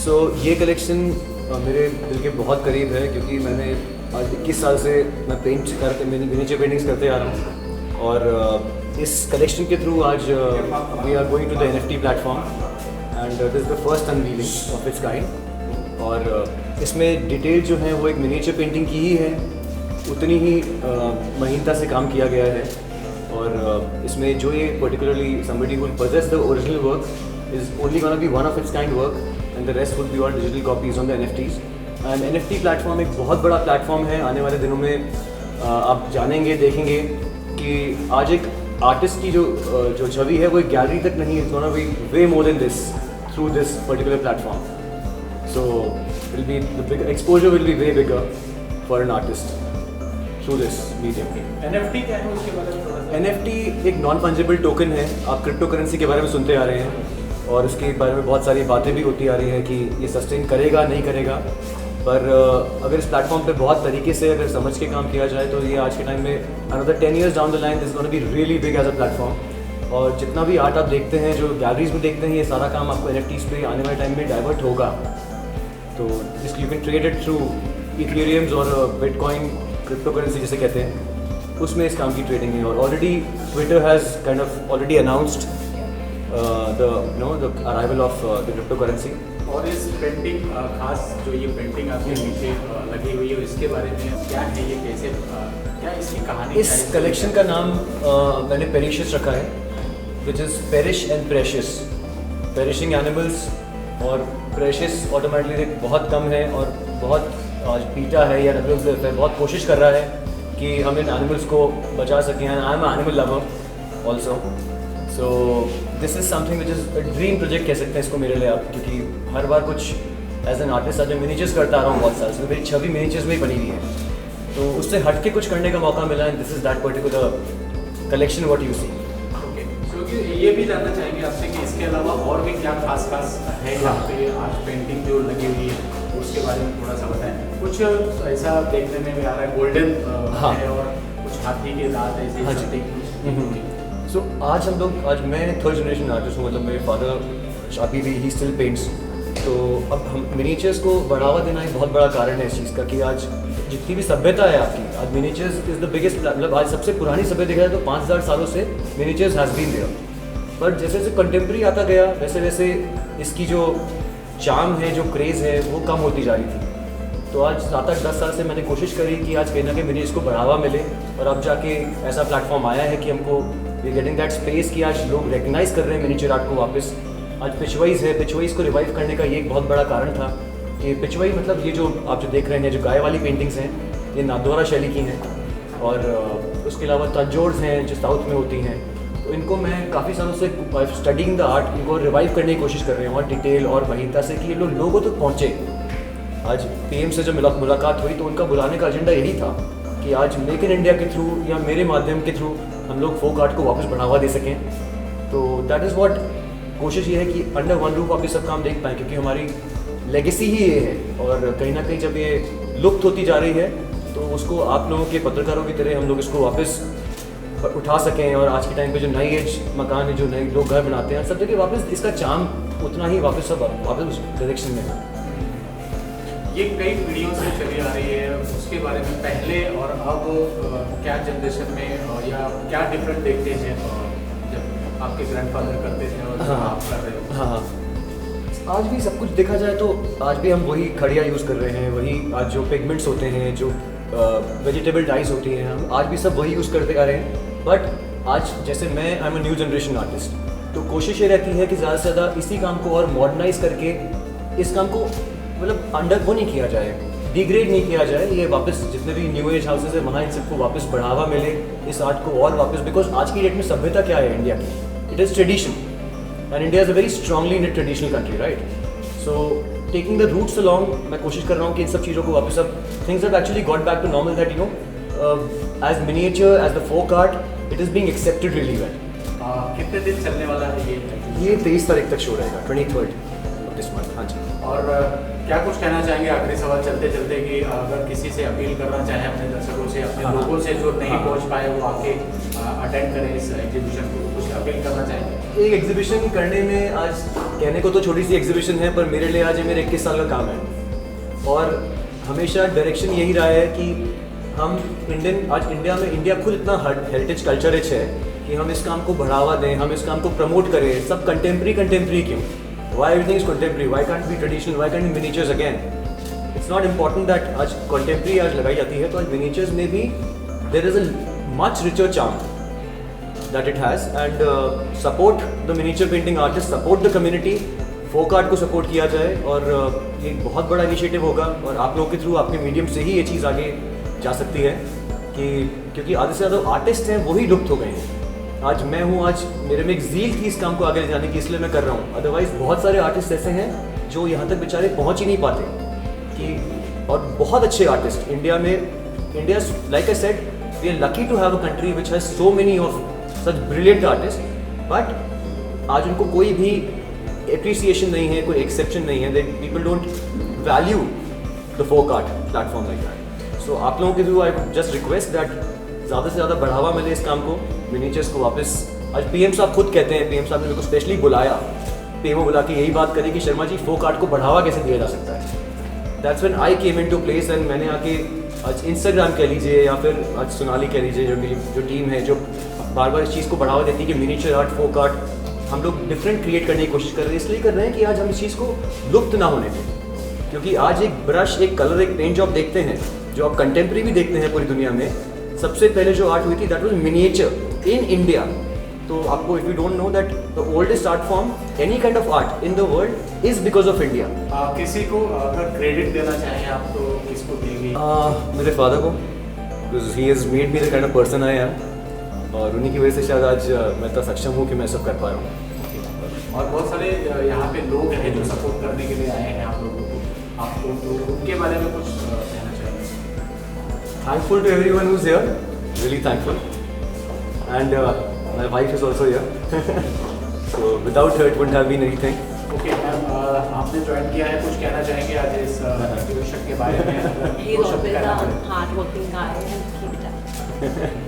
ये कलेक्शन मेरे दिल के बहुत करीब है, क्योंकि मैंने आज 21 साल से मैं मिनीचर पेंटिंग्स करते आ रहा हूँ। और इस कलेक्शन के थ्रू आज we are going to the NFT platform and this is the first unveiling of its kind. और इसमें डिटेल जो है वो एक मिनीचर पेंटिंग की ही है, उतनी ही महीनता से काम किया गया है। और इसमें जो ये particularly somebody who possess the original work is only gonna be one of its kind work and the rest would be all digital copies on the NFTs। and NFT platform एक बहुत बड़ा प्लेटफॉर्म है। आने वाले दिनों में आप जानेंगे, देखेंगे कि आज एक आर्टिस्ट की जो छवि है वो एक गैलरी तक नहीं, it's gonna be way more than this through this particular platform. So will be the exposure will be way bigger for an artist through this medium. NFT क्या है उसके बारे में थोड़ा सा? NFT एक नॉन फंजिबल टोकन है। आप क्रिप्टो करेंसी के बारे में सुनते आ रहे हैं और इसके बारे में बहुत सारी बातें भी होती आ रही हैं कि ये सस्टेन करेगा नहीं करेगा, पर अगर इस प्लेटफॉर्म पे बहुत तरीके से अगर समझ के काम किया जाए तो ये आज के टाइम में another 10 years down the line this gonna be really big as a platform. और जितना भी आर्ट आप देखते हैं, जो गैलरीज में देखते हैं, ये सारा काम आपको NFTs पे आने वाले टाइम में डाइवर्ट होगा। तो इसलिए you can trade it through ethereums और बिटकॉइन, क्रिप्टो करेंसी जिसे कहते हैं, उसमें इस काम की ट्रेडिंग है। और already Twitter has kind of already announced the arrival of the crypto currency. और इस पेंटिंग खास जो ये पेंटिंग आपके पीछे लगी हुई है, इसके बारे में क्या है, ये कैसे, क्या इसकी कहानी? इस कलेक्शन का नाम मैंने पेरिशियस रखा है, which is perish and precious. Perishing animals और प्रेशियस ऑटोमेटिकली बहुत कम है और बहुत आज पीटा है या नकल है, बहुत कोशिश कर रहा है कि हम इन एनिमल्स को बचा सकें। And I am animal lover also, so this is something which is dream project कह सकते हैं इसको मेरे लिए आप, क्योंकि हर बार कुछ एज एन आर्टिस्ट आज मैं मिनीचर्स करता आ रहा हूँ बहुत साल से, मेरी छवि मिनीचर्स में ही बनी हुई है, तो उससे हट के कुछ करने का मौका मिला। And this is that particular collection what you see. Okay, क्योंकि ये भी जानना चाहेंगे आपसे कि इसके अलावा और भी क्या खास है यहाँ पे आज पेंटिंग जो लगी हुई है, उसके बारे में थोड़ा सा बताएं। कुछ ऐसा देखने में भी आ रहा है, गोल्डन है और कुछ हाथी के दांत ऐसे। सो आज मैं थर्ड जनरेशन आर्टिस्ट हूँ, मतलब मेरे फादर अभी भी ही स्टिल पेंट्स। तो अब हम मिनीचर्स को बढ़ावा देना एक बहुत बड़ा कारण है इस चीज़ का कि आज जितनी भी सभ्यता है आपकी, आज मिनीचर्स इज़ द बिगेस्ट, मतलब आज सबसे पुरानी सभ्यता देखा जाए तो 5000 सालों से मिनीचर्स हैज़ बीन देयर। पर जैसे जैसे कंटेम्प्रेरी आता गया वैसे वैसे इसकी जो चार्म है, जो क्रेज़ है, वो कम होती जा रही थी। तो आज 7-8 10 साल से मैंने कोशिश करी कि आज कहीं ना कहीं मिनीचर्स को बढ़ावा मिले, और अब जाके ऐसा प्लेटफॉर्म आया है कि हमको वी गेटिंग दैट स्पेस कि आज लोग रिकग्नाइज कर रहे हैं मिनीचर आर्ट को वापस। आज पिचवाइज है, पिचवाइज को रिवाइव करने का ये एक बहुत बड़ा कारण था कि पिचवाई मतलब ये जो आप जो देख रहे हैं, जो गाय वाली पेंटिंग्स हैं, ये नाथद्वारा शैली की हैं। और उसके अलावा तंजोर्स हैं जो साउथ में होती हैं, तो इनको मैं काफ़ी सालों से स्टडिंग द आर्ट, इनको रिवाइव करने की कोशिश कर रहे हैं और डिटेल और महीनता से कि ये लोगों तक पहुँचे। आज PM से जब मुलाकात हुई तो उनका बुलाने का एजेंडा यही था कि आज मेक इन इंडिया के थ्रू या मेरे माध्यम के थ्रू हम लोग फोक आर्ट को वापस बढ़ावा दे सकें। तो दैट इज़ व्हाट कोशिश ये है कि अंडर वन रूफ आप ये सब काम देख पाएँ, क्योंकि हमारी लेगेसी ही ये है। और कहीं ना कहीं जब ये लुप्त होती जा रही है तो उसको आप लोगों के पत्रकारों की तरह हम लोग इसको वापस उठा सकें। और आज के टाइम पे जो नई एज मकान है, जो नए लोग घर बनाते हैं, सब जगह वापस इसका चार्म उतना ही वापस उस डायरेक्शन में है। ये कई पीढ़ियों से चली आ रही है, उसके बारे में पहले और अब क्या जनरेशन में या क्या डिफरेंट देखते हैं जब आपके ग्रैंडफादर करते थे और आप कर रहे हो? हाँ, आज भी सब कुछ देखा जाए तो आज भी हम वही खड़िया यूज़ कर रहे हैं, वही आज जो पिगमेंट्स होते हैं, जो वेजिटेबल डाइज होती हैं, हम आज भी सब वही यूज़ करते आ रहे हैं। बट आज जैसे मैं I am a new generation artist, तो कोशिश ये रहती है कि ज़्यादा से ज़्यादा इसी काम को और मॉडर्नाइज करके इस काम को मतलब अंडर वो नहीं किया जाए, डिग्रेड नहीं किया जाए। ये वापस जितने भी न्यू एज हाउसेज है वहाँ इन सबको वापस बढ़ावा मिले, इस आर्ट को और वापस, बिकॉज आज की डेट में सभ्यता क्या है इंडिया की, it is tradition and India is a very strongly in a traditional country, right? So taking the roots along, मैं कोशिश कर रहा हूँ कि इन सब चीज़ों को वापस, अब things have actually got back to normal, that you know as miniature, as the folk art, it is being accepted really well. कितने दिन चलने वाला है ये 23 तारीख तक शो रहेगा, 23rd दिस मंथ। हाँ जी। और क्या कुछ कहना चाहेंगे आखिरी सवाल चलते चलते कि अगर किसी से अपील करना चाहे अपने दर्शकों से, अपने लोगों से जो नहीं पहुंच पाए, वो आके अटेंड करें इस एग्जीबिशन को, कुछ अपील करना चाहेंगे? एक एग्जीबिशन करने में आज कहने को तो छोटी सी एग्जीबिशन है, पर मेरे लिए आज ये मेरे 21 साल का काम है। और हमेशा डायरेक्शन यही रहा है कि हम आज इंडिया खुद इतना हेरिटेज कल्चर रिच है कि हम इस काम को बढ़ावा दें, हम इस काम को प्रमोट करें। सब कंटेम्प्रेरी क्यों? Why everything is contemporary? Why can't be traditional? Why can't be miniatures again? It's not important that आज कंटेम्प्रेरी आज लगाई जाती है, तो आज मिनिएचर्स में भी there is a much richer charm that it has, and support the miniature painting artists, support the community, folk art को support किया जाए। और ये एक बहुत बड़ा इनिशिएटिव होगा और आप लोगों के थ्रू, आपके मीडियम से ही ये चीज़ आगे जा सकती है कि क्योंकि आधे से ज़्यादा आर्टिस्ट हैं वही लुप्त हो गए हैं। आज मैं हूँ, आज मेरे में एक ज़ील थी इस काम को आगे ले जाने की, इसलिए मैं कर रहा हूँ। अदरवाइज़ बहुत सारे आर्टिस्ट ऐसे हैं जो यहाँ तक बेचारे पहुँच ही नहीं पाते कि, और बहुत अच्छे आर्टिस्ट इंडिया में, India like I said, we are lucky to have a country which has so many of such brilliant artist, but आज उनको कोई भी एप्रिसिएशन नहीं है, कोई एक्सेप्शन नहीं है। That people don't value the folk art platform like that. So आप लोगों के through I just request that ज़्यादा से ज़्यादा बढ़ावा मिले इस काम को, मिनिएचर्स को वापस। आज पीएम साहब खुद कहते हैं, पीएम साहब ने मेरे को स्पेशली बुलाया, पीएमओ बुला के यही बात करी कि शर्मा जी फोक आर्ट को बढ़ावा कैसे दिया जा सकता है। That's when I came in to place, and मैंने आके आज इंस्टाग्राम कह लीजिए या फिर आज सोनाली कह लीजिए, जो मेरी जो टीम है, जो बार बार इस चीज़ को बढ़ावा देती है कि मिनिएचर आर्ट, फोक आर्ट, हम लोग डिफरेंट क्रिएट करने की कोशिश कर रहे हैं। इसलिए कर रहे हैं कि आज हम इस चीज़ को लुप्त ना होने दें, क्योंकि आज एक ब्रश, एक कलर, एक पेंट जो आप देखते हैं, जो आप कंटेम्प्रेरी भी देखते हैं पूरी दुनिया में, सबसे पहले जो आर्ट हुई थी that was miniature in India. तो आपको, if you don't know that the oldest art form, any kind of art in the world is because of India. किसी को अगर क्रेडिट देना चाहें आप तो किसको देंगे? मेरे फादर को, because he has made me the kind of person I am, और उन्हीं की वजह से शायद आज मैं इतना सक्षम हूँ कि मैं सब कर पा रहा हूँ। और बहुत सारे यहाँ पे लोग हैं जो सपोर्ट करने के लिए आए हैं आप लोगों को, आपको तो उनके बारे में कुछ कहना चाहिए? Thankful to everyone who's here, really thankful, and my wife is also here. So without her it wouldn't have been anything. Okay ma'am, आपने ज्वाइन किया है, कुछ कहना चाहेंगे आज इस एक्टिवेशन के बारे में? He's always a hard working guy and keep it up.